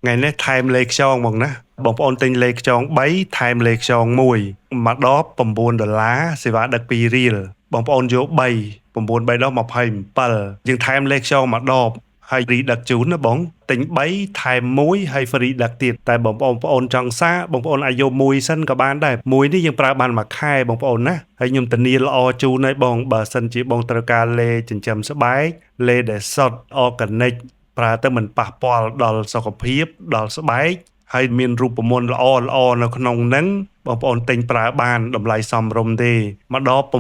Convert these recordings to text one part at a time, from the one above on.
ថ្ងៃនេះថែមលេខខ្យងហ្មងណាបងប្អូនទិញលេខខ្យង3ថែមលេខខ្យង1មួយដប$9សេវាដឹក2រៀលបងប្អូនយក3 9 3ដប27យើងថែមលេខខ្យងមួយដបហើយហ្វ្រីដឹកជូនណាបងទិញ3ថែម1ហើយហ្វ្រីដឹកទៀតតែបងប្អូនចង់សារបងប្អូនអាចយក1សិនក៏បានដែរ1នេះយើងប្រើបានមួយខែបងប្អូនណាហើយខ្ញុំធានាល្អជូនឲ្យបងបើសិនជាបងត្រូវការលេចិញ្ចឹមស្បែកលេដែលសុទ្ធអร์แกនិកប្រើទៅមិនប៉ះពាល់ដល់សុខភាពដល់ស្បែកហើយមានរូបមន្តល្អនៅក្នុងហ្នឹងបងប្អូនទិញប្រើបានតម្លៃសមរម្យទេមួយដប$9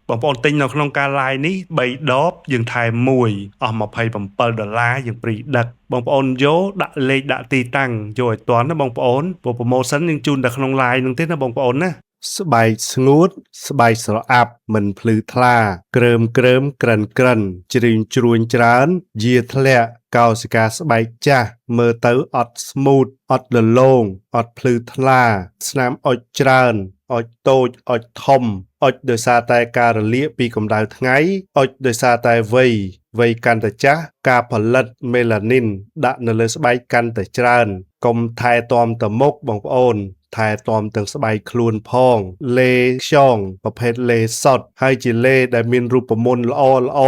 បងប្អូនទិញនៅក្នុងការ live នេះ3ដបយើងថែម1អស់$27យើងព្រីដឹកបងប្អូនយកដាក់លេខដាក់ទីតាំងយកឲ្យទាន់ណាបងប្អូនព្រោះ promotion យើងជូនតែក្នុង live ហ្នឹងទេណាបងប្អូនណាស្បែកស្ងួតស្បែកស្រអាប់មិនភ្លឺថ្លាក្រើមក្រិនជ្រីងជ្រួញច្រើនយាធ្លាក់កោសិកាស្បែកចាស់មើលទៅអត់ស្មូតអត់លលោងអត់ភ្លឺថ្លាស្នាមអុចច្រើនអុចតូចអុចធំអុចដោយសារតែការរលាកពីកម្ដៅថ្ងៃអុចដោយសារតែវ័យកាន់តែចាស់ការផលិតមេឡានីនដាក់នៅលើស្បែកកាន់តែច្រើនកុំថែទាំទៅមុខបងប្អូនថែទាំទាំងស្បែកខ្លួនផងលេខ្យងប្រភេទលេសុទ្ធហើយជាលេដែលមានរូបមន្តល្អ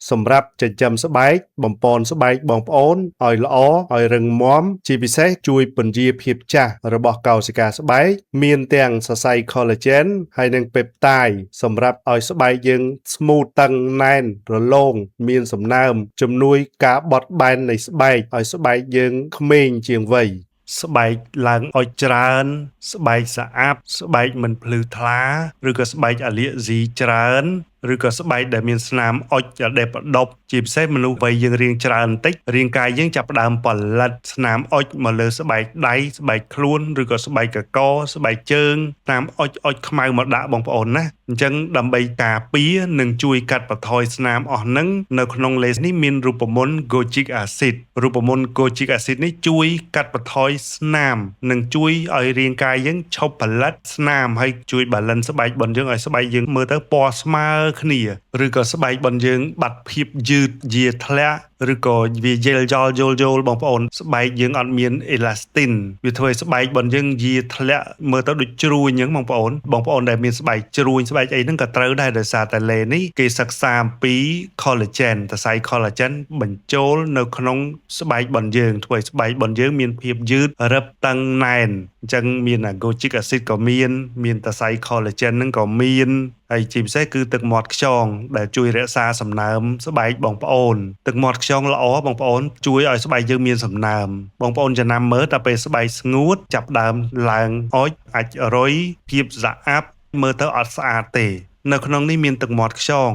សម្រាប់ចិញ្ចឹមស្បែកបំពន់ស្បែកបងប្អូនឲ្យល្អឲ្យរឹងមាំជាពិសេសជួយពន្យាភាពចាស់របស់កោសិកាស្បែកមានទាំងសរសៃ collagen ហើយនិង peptide សម្រាប់ឲ្យស្បែកយើង smooth តឹងណែនរលោងមានសំណើមជំនួយការបត់បែននៃស្បែកឲ្យស្បែកយើងក្មេងជាងវ័យស្បែកឡើងអុចច្រើនស្បែកស្អាប់ស្បែកមិនភ្លឺថ្លាឬក៏ស្បែកអាឡែស៊ីច្រើនឬក៏ស្បែកដែលមានស្នាមអុចដែលបដប់ជាពិសេសមនុស្សវ័យយើងរាងច្រើនបន្តិចរាងកាយយើងចាប់ផ្ដើមផលិតស្នាមអុចមកលើស្បែកដៃស្បែកខ្លួនឬក៏ស្បែកកកស្បែកជើងតាមអុចខ្មៅមកដាក់បងប្អូនណាអញ្ចឹងដើម្បីការពារនិងជួយកាត់បន្ថយស្នាមអស់ហ្នឹងនៅក្នុងលេសនេះមានរូបមន្ត Kojic acid រូបមន្ត Kojic acid នេះជួយកាត់បន្ថយស្នាមនិងជួយឲ្យរាងកាយយើងឈប់ផលិតស្នាមហើយជួយ balance ស្បែករបស់យើងឲ្យស្បែកយើងមើលទៅពណ៌ស្មើគ្នាឬក៏ស្បែករបស់យើងបាត់ភាពយឺតយាធ្លាក់ឬក៏វាយល់យល់បងប្អូនស្បែកយើងអត់មាន elastin វាធ្វើឲ្យស្បែករបស់យើងយាធ្លាក់មើលទៅដូចជ្រួញអញ្ចឹងបងប្អូនដែលមានស្បែកជ្រួញស្បែកអីហ្នឹងក៏ត្រូវដែរដោយសារតែលេនេះគេសិក្សាអំពី collagen សរសៃ collagen បញ្ចូលនៅក្នុងស្បែករបស់យើងធ្វើឲ្យស្បែករបស់យើងមានភាពយឺតរឹបតឹងណែនអញ្ចឹងមាន Kojic acid ក៏មានសរសៃ collagen ហ្នឹងក៏មានហើយជាពិសេសគឺទឹកមាត់ខ្យងដែលជួយរក្សាសំណើមស្បែកបងប្អូនទឹកមាត់ខ្យងល្អបងប្អូនជួយឲ្យស្បែកយើងមានសំណើមបងប្អូនចំណាំមើលតែពេលស្បែកស្ងួតចាប់ដើមឡើងអុចអាចរុយភាពស្អាប់មើលទៅអត់ស្អាតទេនៅក្នុងនេះមានទឹកមាត់ខ្យង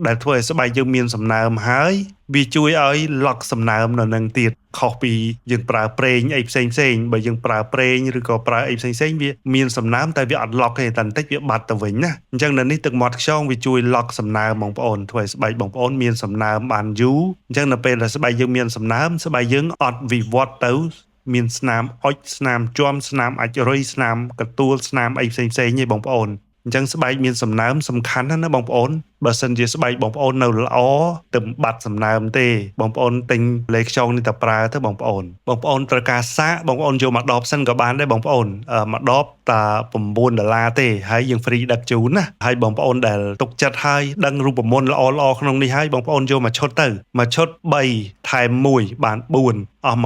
ដែលធ្វើឲ្យស្បែកយើងមានសំណើមហើយវាជួយឲ្យឡុកសំណើមនៅនឹងទៀតខុសពីយើងប្រើប្រេងអីផ្សេងបើយើងប្រើប្រេងឬក៏ប្រើអីផ្សេងវាមានសំណើមតែវាអត់ឡុកទេតែបន្តិចវាបាត់ទៅវិញណាអញ្ចឹងនៅនេះទឹកមាត់ខ្យងវាជួយឡុកសំណើមបងប្អូនធ្វើឲ្យស្បែកបងប្អូនមានសំណើមបានយូរអញ្ចឹងនៅពេលដែលស្បែកយើងមានសំណើមស្បែកយើងអត់វិវត្តទៅមានស្នាមអុចស្នាមជាំស្នាមអាចរុយស្នាមកទួលស្នាមអីផ្សេងទេបងប្អូនអញ្ចឹងស្បែកមានសំណើមសំខាន់ណាបងប្អូនបើសិនជាស្បែកបងប្អូននៅល្អទៅបាត់សំណើមទេបងប្អូនទិញលេខខ្យងនេះទៅប្រើទៅបងប្អូនត្រូវការសាកបងប្អូនយកមកដបសិនក៏បានដែរបងប្អូនមកដបតែ$9ទេហើយយើងហ្វ្រីដឹកជូនណាហើយបងប្អូនដែលទុកចិត្តហើយដឹងរូបមន្តល្អក្នុងនេះហើយបងប្អូនយកមកឈុតទៅមកឈុត3ថែម1បាន4អស់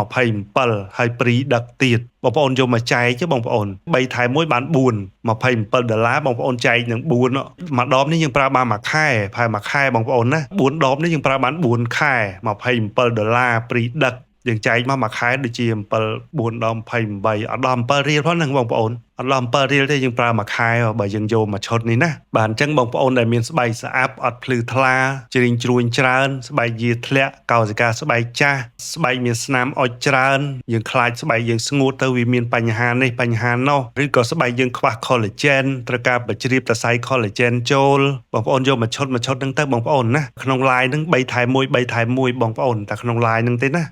27ហើយព្រីដឹកទៀតបងប្អូនយកមកចែកទេបងប្អូន3ថែម1បាន4 $27បងប្អូនចែកនឹង4មួយដបនេះយើងប្រើបានមួយខែប្រហែលមួយខែបងប្អូនណា4ដបនេះយើងប្រើបាន4ខែ$27ព្រីដឹកយើងចែកមកមួយខែដូចជា7 4ដល់28អត់ដល់7រៀលផងហ្នឹងបងប្អូនអត់ដល់7រៀលទេយើងប្រើមួយខែបើយើងយកមកឈុតនេះណាបាទអញ្ចឹងបងប្អូនដែលមានស្បែកស្អាប់អត់ភ្លឺថ្លាជ្រីងជ្រួញច្រើនស្បែកយាធ្លាក់កោសិកាស្បែកចាស់ស្បែកមានស្នាមអុចច្រើនយើងខ្លាចស្បែកយើងស្ងួតទៅវាមានបញ្ហានេះបញ្ហានោះឬក៏ស្បែកយើងខ្វះ collagen ត្រូវការបញ្ជ្រាបសរសៃ collagen ចូលបងប្អូនយកមកឈុតហ្នឹងទៅបងប្អូនណាក្នុង line ហ្នឹង3ថែម1បងប្អូនតែក្នុង line ហ្នឹងទេណា